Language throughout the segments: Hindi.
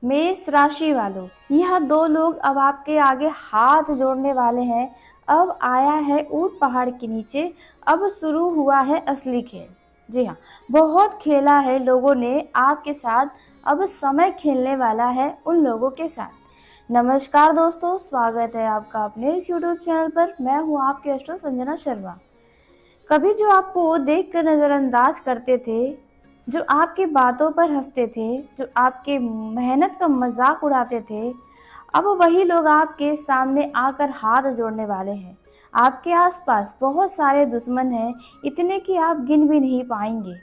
मेष राशि वालों, यह दो लोग अब आपके आगे हाथ जोड़ने वाले हैं। अब आया है ऊंट पहाड़ के नीचे, अब शुरू हुआ है असली खेल। जी हाँ, बहुत खेला है लोगों ने आपके साथ, अब समय खेलने वाला है उन लोगों के साथ। नमस्कार दोस्तों, स्वागत है आपका अपने इस यूट्यूब चैनल पर। मैं हूँ आपकी एस्ट्रो संजना शर्मा। कभी जो आपको देखकर नज़रअंदाज करते थे, जो आपकी बातों पर हंसते थे, जो आपके मेहनत का मजाक उड़ाते थे, अब वही लोग आपके सामने आकर हाथ जोड़ने वाले हैं। आपके आसपास बहुत सारे दुश्मन हैं, इतने कि आप गिन भी नहीं पाएंगे।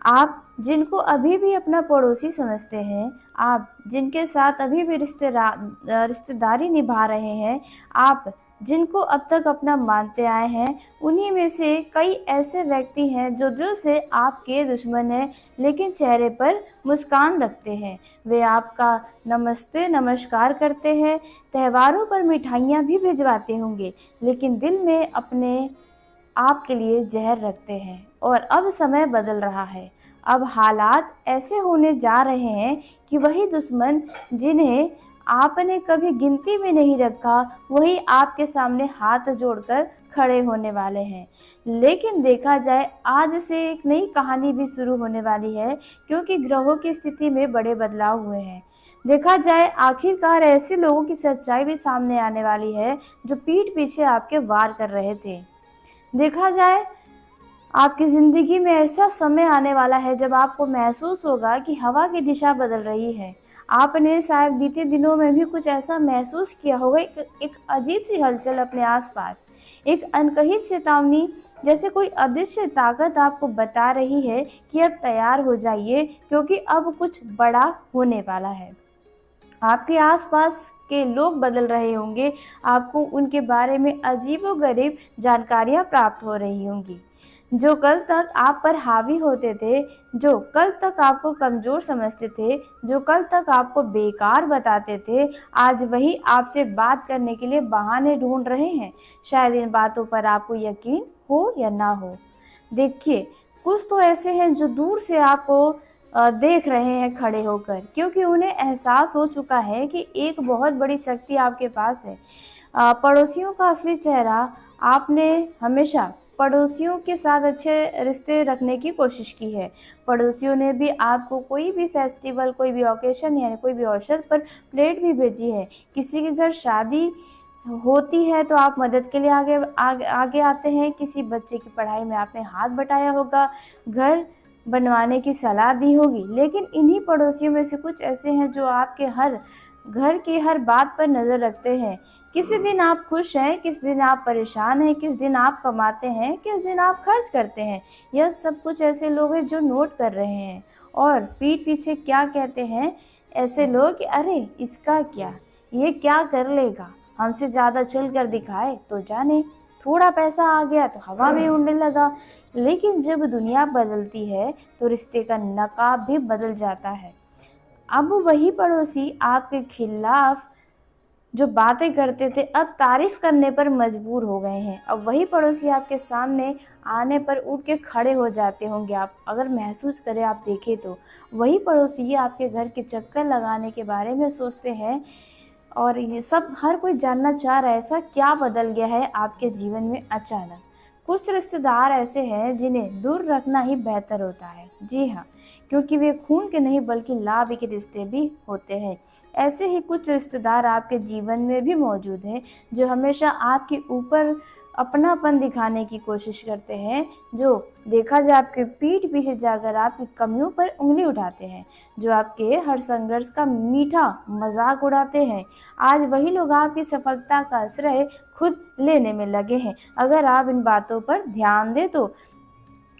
आप जिनको अभी भी अपना पड़ोसी समझते हैं, आप जिनके साथ अभी भी रिश्तेदारी निभा रहे हैं, आप जिनको अब तक अपना मानते आए हैं, उन्हीं में से कई ऐसे व्यक्ति हैं जो दिल से आपके दुश्मन हैं, लेकिन चेहरे पर मुस्कान रखते हैं। वे आपका नमस्ते नमस्कार करते हैं, त्योहारों पर मिठाइयाँ भी भिजवाते होंगे, लेकिन दिल में अपने आपके लिए जहर रखते हैं। और अब समय बदल रहा है, अब हालात ऐसे होने जा रहे हैं कि वही दुश्मन जिन्हें आपने कभी गिनती में नहीं रखा, वही आपके सामने हाथ जोड़कर खड़े होने वाले हैं। लेकिन देखा जाए, आज से एक नई कहानी भी शुरू होने वाली है, क्योंकि ग्रहों की स्थिति में बड़े बदलाव हुए हैं। देखा जाए, आखिरकार ऐसे लोगों की सच्चाई भी सामने आने वाली है जो पीठ पीछे आपके वार कर रहे थे। देखा जाए, आपकी ज़िंदगी में ऐसा समय आने वाला है जब आपको महसूस होगा कि हवा की दिशा बदल रही है। आपने शायद बीते दिनों में भी कुछ ऐसा महसूस किया होगा, एक अजीब सी हलचल अपने आसपास, एक अनकही चेतावनी, जैसे कोई अदृश्य ताकत आपको बता रही है कि अब तैयार हो जाइए, क्योंकि अब कुछ बड़ा होने वाला है। आपके आसपास के लोग बदल रहे होंगे, आपको उनके बारे में अजीबोगरीब जानकारियां प्राप्त हो रही होंगी। जो कल तक आप पर हावी होते थे, जो कल तक आपको कमज़ोर समझते थे, जो कल तक आपको बेकार बताते थे, आज वही आपसे बात करने के लिए बहाने ढूंढ रहे हैं। शायद इन बातों पर आपको यकीन हो या ना हो। देखिए, कुछ तो ऐसे हैं जो दूर से आपको देख रहे हैं खड़े होकर, क्योंकि उन्हें एहसास हो चुका है कि एक बहुत बड़ी शक्ति आपके पास है। पड़ोसियों का असली चेहरा, आपने हमेशा पड़ोसियों के साथ अच्छे रिश्ते रखने की कोशिश की है। पड़ोसियों ने भी आपको कोई भी फेस्टिवल, कोई भी ओकेशन यानी कोई भी अवसर पर प्लेट भी भेजी है। किसी के घर शादी होती है तो आप मदद के लिए आगे आते हैं। किसी बच्चे की पढ़ाई में आपने हाथ बटाया होगा, घर बनवाने की सलाह दी होगी। लेकिन इन्हीं पड़ोसियों में से कुछ ऐसे हैं जो आपके घर की हर बात पर नज़र रखते हैं। किस दिन आप खुश हैं, किस दिन आप परेशान हैं, किस दिन आप कमाते हैं, किस दिन आप खर्च करते हैं, यह सब कुछ ऐसे लोग हैं जो नोट कर रहे हैं। और पीठ पीछे क्या कहते हैं ऐसे लोग कि अरे इसका क्या, ये क्या कर लेगा, हमसे ज़्यादा चल कर दिखाए तो जाने, थोड़ा पैसा आ गया तो हवा में उड़ने लगा। लेकिन जब दुनिया बदलती है तो रिश्ते का नकाब भी बदल जाता है। अब वही पड़ोसी आपके खिलाफ जो बातें करते थे, अब तारीफ करने पर मजबूर हो गए हैं। अब वही पड़ोसी आपके सामने आने पर उठ के खड़े हो जाते होंगे। आप अगर महसूस करें, आप देखें तो वही पड़ोसी आपके घर के चक्कर लगाने के बारे में सोचते हैं। और ये सब हर कोई जानना चाह रहा है, ऐसा क्या बदल गया है आपके जीवन में अचानक। कुछ रिश्तेदार ऐसे हैं जिन्हें दूर रखना ही बेहतर होता है। जी हाँ, क्योंकि वे खून के नहीं बल्कि लाभ के रिश्ते भी होते हैं। ऐसे ही कुछ रिश्तेदार आपके जीवन में भी मौजूद हैं जो हमेशा आपके ऊपर अपनापन दिखाने की कोशिश करते हैं, जो देखा जाए आपके पीठ पीछे जाकर आपकी कमियों पर उंगली उठाते हैं, जो आपके हर संघर्ष का मीठा मजाक उड़ाते हैं। आज वही लोग आपकी सफलता का श्रेय खुद लेने में लगे हैं। अगर आप इन बातों पर ध्यान दें तो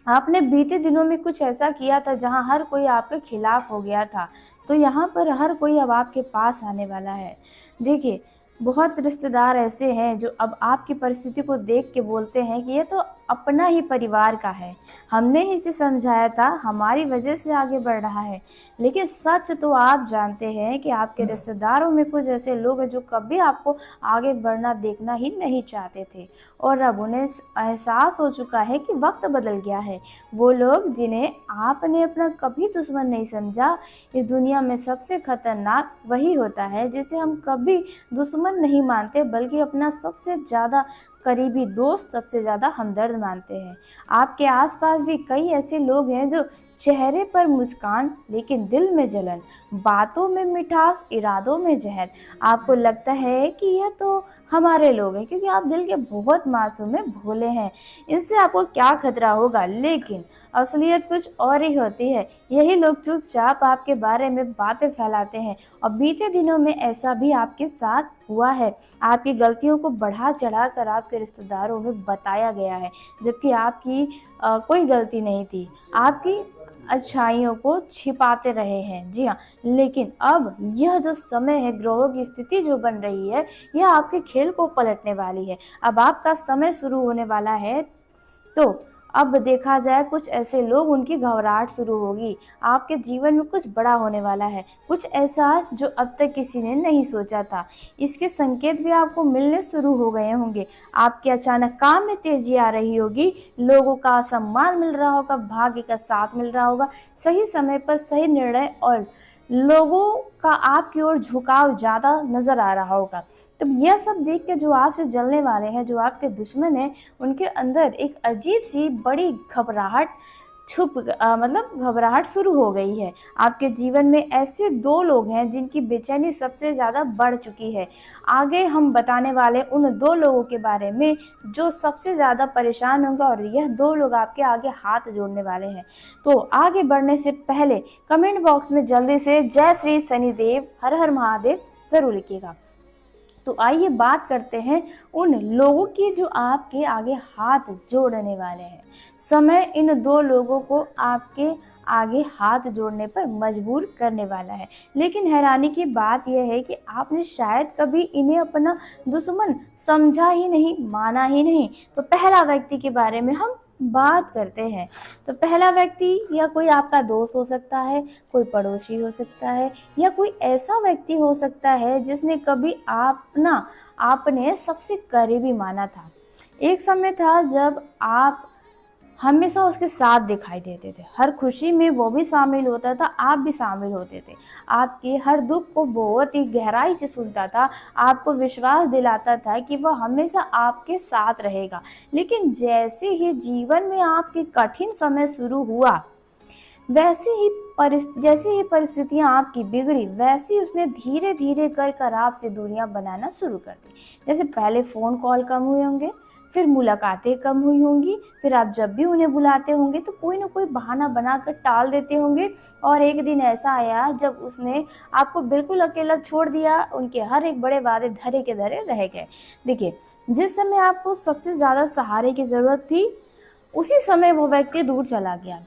आपने बीते दिनों में कुछ ऐसा किया था जहां हर कोई आपके खिलाफ हो गया था, तो यहाँ पर हर कोई अब आपके पास आने वाला है। देखिए, बहुत रिश्तेदार ऐसे हैं जो अब आपकी परिस्थिति को देख के बोलते हैं कि ये तो अपना ही परिवार का है, हमने ही इसे समझाया था, हमारी वजह से आगे बढ़ रहा है। लेकिन सच तो आप जानते हैं कि आपके रिश्तेदारों में कुछ ऐसे लोग हैं जो कभी आपको आगे बढ़ना देखना ही नहीं चाहते थे, और अब उन्हें एहसास हो चुका है कि वक्त बदल गया है। वो लोग जिन्हें आपने अपना कभी दुश्मन नहीं समझा, इस दुनिया में सबसे खतरनाक वही होता है जिसे हम कभी दुश्मन नहीं मानते, बल्कि अपना सबसे ज़्यादा करीबी दोस्त, सबसे ज़्यादा हमदर्द मानते हैं। आपके आसपास भी कई ऐसे लोग हैं जो चेहरे पर मुस्कान लेकिन दिल में जलन, बातों में मिठास, इरादों में जहर। आपको लगता है कि यह तो हमारे लोग हैं क्योंकि आप दिल के बहुत मासूम हैं, भोले हैं, इनसे आपको क्या खतरा होगा। लेकिन असलियत कुछ और ही होती है। यही लोग चुपचाप आपके बारे में बातें फैलाते हैं, और बीते दिनों में ऐसा भी आपके साथ हुआ है। आपकी गलतियों को बढ़ा चढ़ा कर आपके रिश्तेदारों में बताया गया है, जबकि आपकी कोई गलती नहीं थी। आपकी अच्छाइयों को छिपाते रहे हैं। जी हाँ, लेकिन अब यह जो समय है, ग्रहों की स्थिति जो बन रही है, यह आपके खेल को पलटने वाली है। अब आपका समय शुरू होने वाला है। तो अब देखा जाए, कुछ ऐसे लोग, उनकी घबराहट शुरू होगी। आपके जीवन में कुछ बड़ा होने वाला है, कुछ ऐसा जो अब तक किसी ने नहीं सोचा था। इसके संकेत भी आपको मिलने शुरू हो गए होंगे। आपके अचानक काम में तेजी आ रही होगी, लोगों का सम्मान मिल रहा होगा, भाग्य का साथ मिल रहा होगा, सही समय पर सही निर्णय, और लोगों का आपकी ओर झुकाव ज़्यादा नज़र आ रहा होगा। तो यह सब देख के जो आपसे जलने वाले हैं, जो आपके दुश्मन हैं, उनके अंदर एक अजीब सी बड़ी घबराहट घबराहट शुरू हो गई है। आपके जीवन में ऐसे दो लोग हैं जिनकी बेचैनी सबसे ज़्यादा बढ़ चुकी है। आगे हम बताने वाले उन दो लोगों के बारे में जो सबसे ज़्यादा परेशान होंगे, और यह दो लोग आपके आगे हाथ जोड़ने वाले हैं। तो आगे बढ़ने से पहले कमेंट बॉक्स में जल्दी से जय श्री शनिदेव, हर हर महादेव ज़रूर लिखिएगा। तो आइए बात करते हैं उन लोगों की जो आपके आगे हाथ जोड़ने वाले हैं। समय इन दो लोगों को आपके आगे हाथ जोड़ने पर मजबूर करने वाला है। लेकिन हैरानी की बात यह है कि आपने शायद कभी इन्हें अपना दुश्मन समझा ही नहीं, माना ही नहीं। तो पहला व्यक्ति के बारे में हम बात करते हैं। तो पहला व्यक्ति या कोई आपका दोस्त हो सकता है, कोई पड़ोसी हो सकता है, या कोई ऐसा व्यक्ति हो सकता है जिसने कभी आपने सबसे करीबी माना था। एक समय था जब आप हमेशा उसके साथ दिखाई देते थे, हर खुशी में वो भी शामिल होता था, आप भी शामिल होते थे, आपके हर दुख को बहुत ही गहराई से सुनता था, आपको विश्वास दिलाता था कि वह हमेशा आपके साथ रहेगा। लेकिन जैसे ही जीवन में आपके कठिन समय शुरू हुआ, जैसे ही परिस्थितियां आपकी बिगड़ी, वैसे उसने धीरे धीरे कर आपसे दूरियां बनाना शुरू कर दी। जैसे पहले फ़ोन कॉल कम हुए होंगे, फिर मुलाकातें कम हुई होंगी, फिर आप जब भी उन्हें बुलाते होंगे तो कोई ना कोई बहाना बनाकर टाल देते होंगे, और एक दिन ऐसा आया जब उसने आपको बिल्कुल अकेला छोड़ दिया। उनके हर एक बड़े वादे धरे के धरे रह गए। देखिए, जिस समय आपको सबसे ज़्यादा सहारे की ज़रूरत थी, उसी समय वो व्यक्ति दूर चला गया।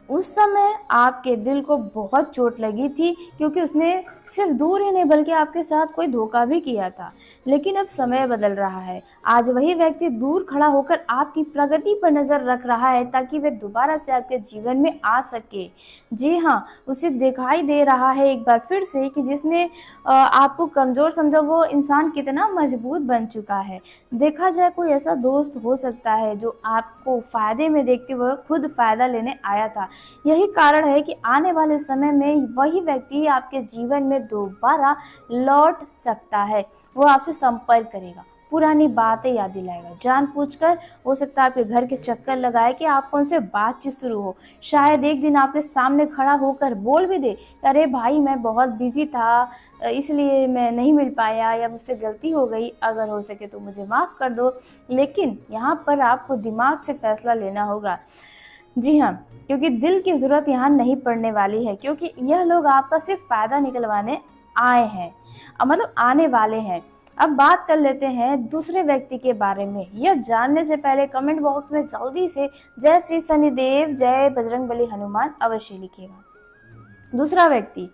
उस समय आपके दिल को बहुत चोट लगी थी, क्योंकि उसने सिर्फ दूर ही नहीं बल्कि आपके साथ कोई धोखा भी किया था। लेकिन अब समय बदल रहा है। आज वही व्यक्ति दूर खड़ा होकर आपकी प्रगति पर नज़र रख रहा है, ताकि वह दोबारा से आपके जीवन में आ सके। जी हाँ, उसे दिखाई दे रहा है एक बार फिर से कि जिसने आपको कमज़ोर समझा, वो इंसान कितना मजबूत बन चुका है। देखा जाए, कोई ऐसा दोस्त हो सकता है जो आपको फ़ायदे में देखते हुए खुद फ़ायदा लेने आया था। यही कारण है कि आने वाले समय में वही व्यक्ति आपके जीवन में दोबारा लौट सकता है। वो आपसे संपर्क करेगा, पुरानी बातें याद दिलाएगा, जानबूझकर हो सकता है आपके घर के चक्कर लगाए कि आपको उनसे बातचीत शुरू हो। शायद एक दिन आपके सामने खड़ा होकर बोल भी दे, अरे भाई मैं बहुत बिजी था, इसलिए मैं नहीं मिल पाया, या मुझसे गलती हो गई, अगर हो सके तो मुझे माफ़ कर दो। लेकिन यहाँ पर आपको दिमाग से फैसला लेना होगा। जी हाँ, क्योंकि दिल की ज़रूरत यहाँ नहीं पड़ने वाली है, क्योंकि यह लोग आपका सिर्फ फ़ायदा निकलवाने आए हैं, आने वाले हैं। अब बात कर लेते हैं दूसरे व्यक्ति के बारे में। यह जानने से पहले कमेंट बॉक्स में जल्दी से जय श्री शनिदेव, जय बजरंगबली हनुमान अवश्य लिखिएगा। दूसरा व्यक्ति,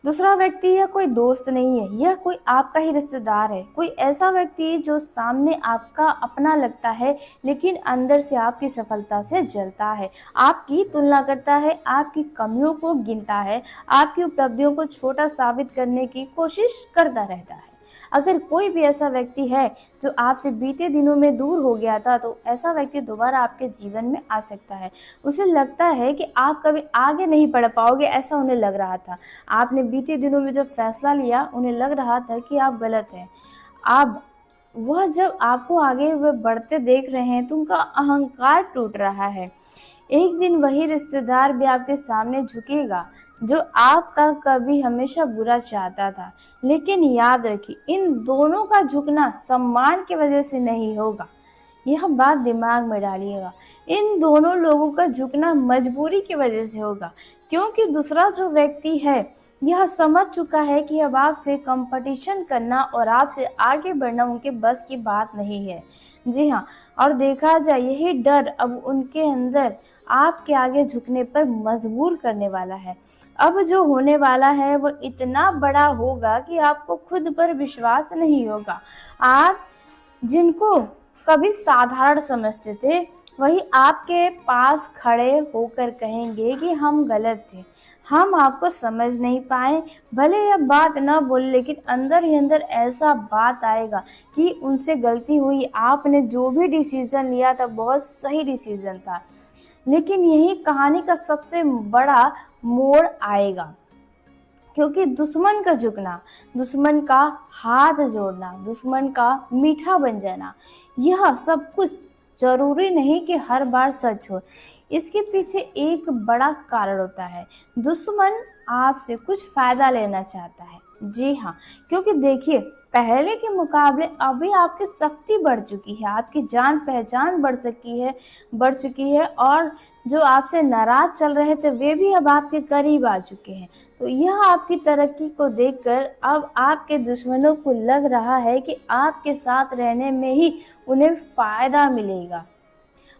दूसरा व्यक्ति यह कोई दोस्त नहीं है, यह कोई आपका ही रिश्तेदार है, कोई ऐसा व्यक्ति जो सामने आपका अपना लगता है लेकिन अंदर से आपकी सफलता से जलता है, आपकी तुलना करता है, आपकी कमियों को गिनता है, आपकी उपलब्धियों को छोटा साबित करने की कोशिश करता रहता है। अगर कोई भी ऐसा व्यक्ति है जो आपसे बीते दिनों में दूर हो गया था, तो ऐसा व्यक्ति दोबारा आपके जीवन में आ सकता है। उसे लगता है कि आप कभी आगे नहीं बढ़ पाओगे, ऐसा उन्हें लग रहा था। आपने बीते दिनों में जो फैसला लिया, उन्हें लग रहा था कि आप गलत हैं। अब वह जब आपको आगे हुए बढ़ते देख रहे हैं तो उनका अहंकार टूट रहा है। एक दिन वही रिश्तेदार भी आपके सामने झुकेगा जो आपका कभी हमेशा बुरा चाहता था। लेकिन याद रखिए, इन दोनों का झुकना सम्मान की वजह से नहीं होगा। यह बात दिमाग में डालिएगा। इन दोनों लोगों का झुकना मजबूरी की वजह से होगा, क्योंकि दूसरा जो व्यक्ति है यह समझ चुका है कि अब आपसे कंपटीशन करना और आपसे आगे बढ़ना उनके बस की बात नहीं है। जी हाँ, और देखा जाए यही डर अब उनके अंदर आपके आगे झुकने पर मजबूर करने वाला है। अब जो होने वाला है वो इतना बड़ा होगा कि आपको खुद पर विश्वास नहीं होगा। आप जिनको कभी साधारण समझते थे, वही आपके पास खड़े होकर कहेंगे कि हम गलत थे, हम आपको समझ नहीं पाए। भले यह बात ना बोले, लेकिन अंदर ही अंदर ऐसा बात आएगा कि उनसे गलती हुई, आपने जो भी डिसीजन लिया था बहुत सही डिसीजन था। लेकिन यही कहानी का सबसे बड़ा मोड़ आएगा, क्योंकि दुश्मन का झुकना, दुश्मन का हाथ जोड़ना, दुश्मन का मीठा बन जाना, यह सब कुछ जरूरी नहीं कि हर बार सच हो। इसके पीछे एक बड़ा कारण होता है। दुश्मन आपसे कुछ फायदा लेना चाहता है। जी हाँ, क्योंकि देखिए, पहले के मुकाबले अभी आपकी शक्ति बढ़ चुकी है, आपकी जान पहचान बढ़ चुकी है, और जो आपसे नाराज चल रहे थे वे भी अब आपके करीब आ चुके हैं। तो यह आपकी तरक्की को देखकर अब आपके दुश्मनों को लग रहा है कि आपके साथ रहने में ही उन्हें फायदा मिलेगा।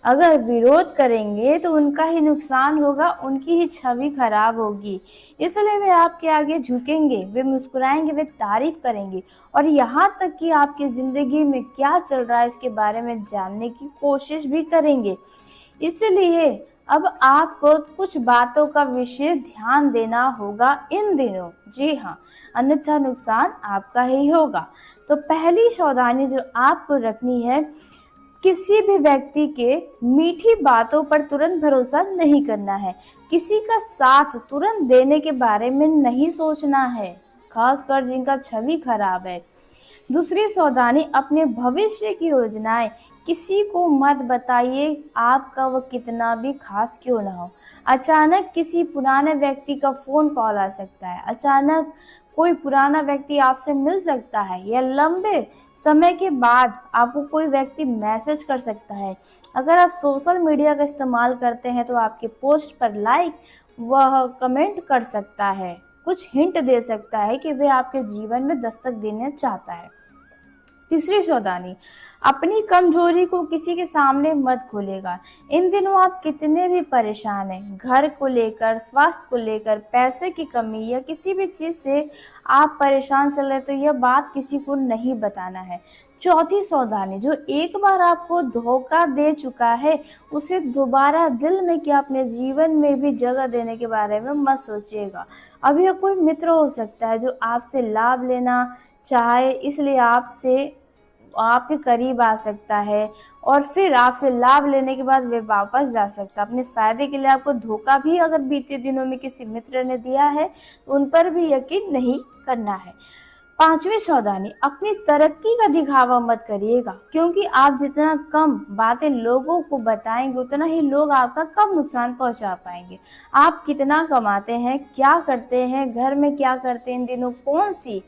अगर विरोध करेंगे तो उनका ही नुकसान होगा, उनकी ही छवि खराब होगी। इसलिए वे आपके आगे झुकेंगे, वे मुस्कुराएंगे, वे तारीफ करेंगे, और यहाँ तक कि आपकी ज़िंदगी में क्या चल रहा है इसके बारे में जानने की कोशिश भी करेंगे। इसलिए अब आपको कुछ बातों का विशेष ध्यान देना होगा इन दिनों। जी हाँ, अन्यथा नुकसान आपका ही होगा। तो पहली सावधानी जो आपको रखनी है, किसी भी व्यक्ति के मीठी बातों पर तुरंत भरोसा नहीं करना है। किसी का साथ तुरंत देने के बारे में नहीं सोचना है, खासकर जिनका छवि खराब है। दूसरी सावधानी, अपने भविष्य की योजनाएं किसी को मत बताइए, आपका वह कितना भी खास क्यों ना हो। अचानक किसी पुराने व्यक्ति का फ़ोन कॉल आ सकता है, अचानक कोई पुराना व्यक्ति आपसे मिल सकता है, या लंबे समय के बाद आपको कोई व्यक्ति मैसेज कर सकता है। अगर आप सोशल मीडिया का इस्तेमाल करते हैं तो आपके पोस्ट पर लाइक वह कमेंट कर सकता है, कुछ हिंट दे सकता है कि वह आपके जीवन में दस्तक देना चाहता है। तीसरी सावधानी, अपनी कमजोरी को किसी के सामने मत खोलेगा। इन दिनों आप कितने भी परेशान हैं, घर को लेकर, स्वास्थ्य को लेकर, पैसे की कमी या किसी भी चीज़ से आप परेशान चल रहे, तो यह बात किसी को नहीं बताना है। चौथी सावधानी, जो एक बार आपको धोखा दे चुका है उसे दोबारा दिल में क्या अपने जीवन में भी जगह देने के बारे में मत सोचिएगा। अब यह कोई मित्र हो सकता है जो आपसे लाभ लेना चाहे, इसलिए आपके करीब आ सकता है, और फिर आपसे लाभ लेने के बाद वे वापस जा सकता है। अपने फ़ायदे के लिए आपको धोखा भी अगर बीते दिनों में किसी मित्र ने दिया है तो उन पर भी यकीन नहीं करना है। पांचवी सावधानी, अपनी तरक्की का दिखावा मत करिएगा, क्योंकि आप जितना कम बातें लोगों को बताएंगे उतना ही लोग आपका कम नुकसान पहुंचा पाएंगे। आप कितना कमाते हैं, क्या करते हैं, घर में क्या करते हैं, इन दिनों कौन सी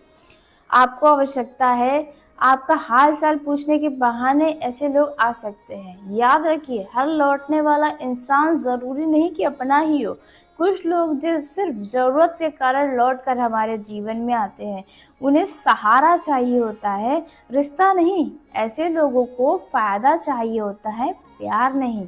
आपको आवश्यकता है, आपका हाल चाल पूछने के बहाने ऐसे लोग आ सकते हैं। याद रखिए, हर लौटने वाला इंसान ज़रूरी नहीं कि अपना ही हो। कुछ लोग जो सिर्फ ज़रूरत के कारण लौट कर हमारे जीवन में आते हैं, उन्हें सहारा चाहिए होता है, रिश्ता नहीं। ऐसे लोगों को फ़ायदा चाहिए होता है, प्यार नहीं।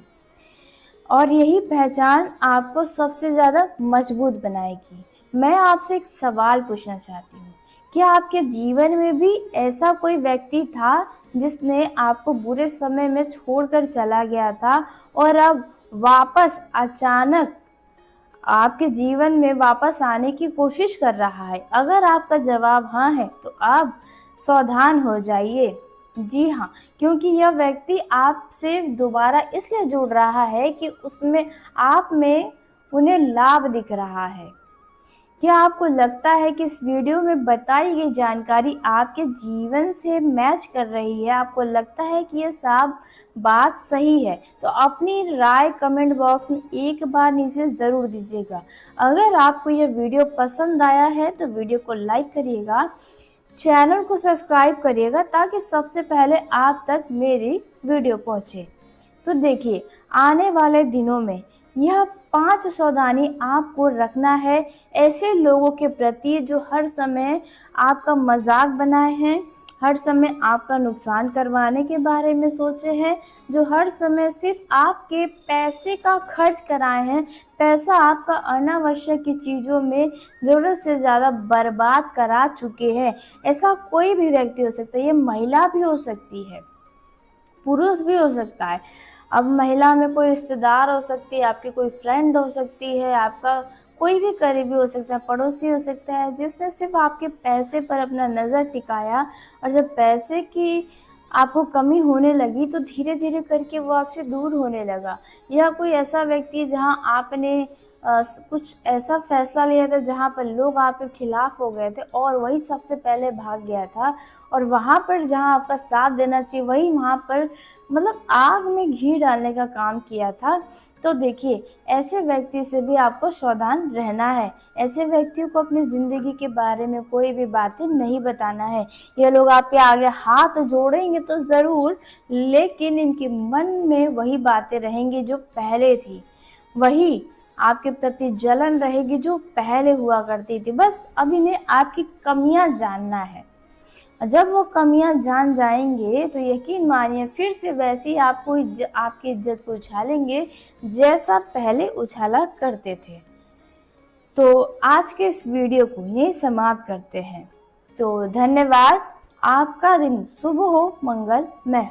और यही पहचान आपको सबसे ज़्यादा मजबूत बनाएगी। मैं आपसे एक सवाल पूछना चाहती हूँ, क्या आपके जीवन में भी ऐसा कोई व्यक्ति था जिसने आपको बुरे समय में छोड़कर चला गया था और अब वापस अचानक आपके जीवन में वापस आने की कोशिश कर रहा है? अगर आपका जवाब हाँ है तो आप सावधान हो जाइए। जी हाँ, क्योंकि यह व्यक्ति आपसे दोबारा इसलिए जुड़ रहा है कि उसमें आप में उन्हें लाभ दिख रहा है। क्या आपको लगता है कि इस वीडियो में बताई गई जानकारी आपके जीवन से मैच कर रही है? आपको लगता है कि ये सब बात सही है? तो अपनी राय कमेंट बॉक्स में एक बार नीचे ज़रूर दीजिएगा। अगर आपको यह वीडियो पसंद आया है तो वीडियो को लाइक करिएगा, चैनल को सब्सक्राइब करिएगा ताकि सबसे पहले आप तक मेरी वीडियो पहुँचे। तो देखिए, आने वाले दिनों में यह 5 सावधानी आपको रखना है ऐसे लोगों के प्रति जो हर समय आपका मजाक बनाए हैं, हर समय आपका नुकसान करवाने के बारे में सोचे हैं, जो हर समय सिर्फ आपके पैसे का खर्च कराए हैं, पैसा आपका अनावश्यक की चीज़ों में ज़रूरत से ज़्यादा बर्बाद करा चुके हैं। ऐसा कोई भी व्यक्ति हो सकता है, ये महिला भी हो सकती है, पुरुष भी हो सकता है। अब महिला में कोई रिश्तेदार हो सकती है, आपकी कोई फ्रेंड हो सकती है, आपका कोई भी करीबी हो सकता है, पड़ोसी हो सकता है, जिसने सिर्फ आपके पैसे पर अपना नज़र टिकाया और जब पैसे की आपको कमी होने लगी तो धीरे धीरे करके वो आपसे दूर होने लगा। या कोई ऐसा व्यक्ति जहाँ आपने कुछ ऐसा फैसला लिया था जहाँ पर लोग आपके खिलाफ हो गए थे और वही सबसे पहले भाग गया था, और वहाँ पर जहाँ आपका साथ देना चाहिए वही वहाँ पर मतलब आग में घी डालने का काम किया था। तो देखिए, ऐसे व्यक्ति से भी आपको सावधान रहना है। ऐसे व्यक्तियों को अपनी ज़िंदगी के बारे में कोई भी बातें नहीं बताना है। ये लोग आपके आगे हाथ जोड़ेंगे तो ज़रूर, लेकिन इनके मन में वही बातें रहेंगी जो पहले थी, वही आपके प्रति जलन रहेगी जो पहले हुआ करती थी। बस अब इन्हें आपकी कमियां जानना है। जब वो कमियां जान जाएंगे तो यकीन मानिए फिर से वैसी आपकी इज्जत को उछालेंगे जैसा पहले उछाला करते थे। तो आज के इस वीडियो को यहीं समाप्त करते हैं। तो धन्यवाद। आपका दिन शुभ हो, मंगलमय हो।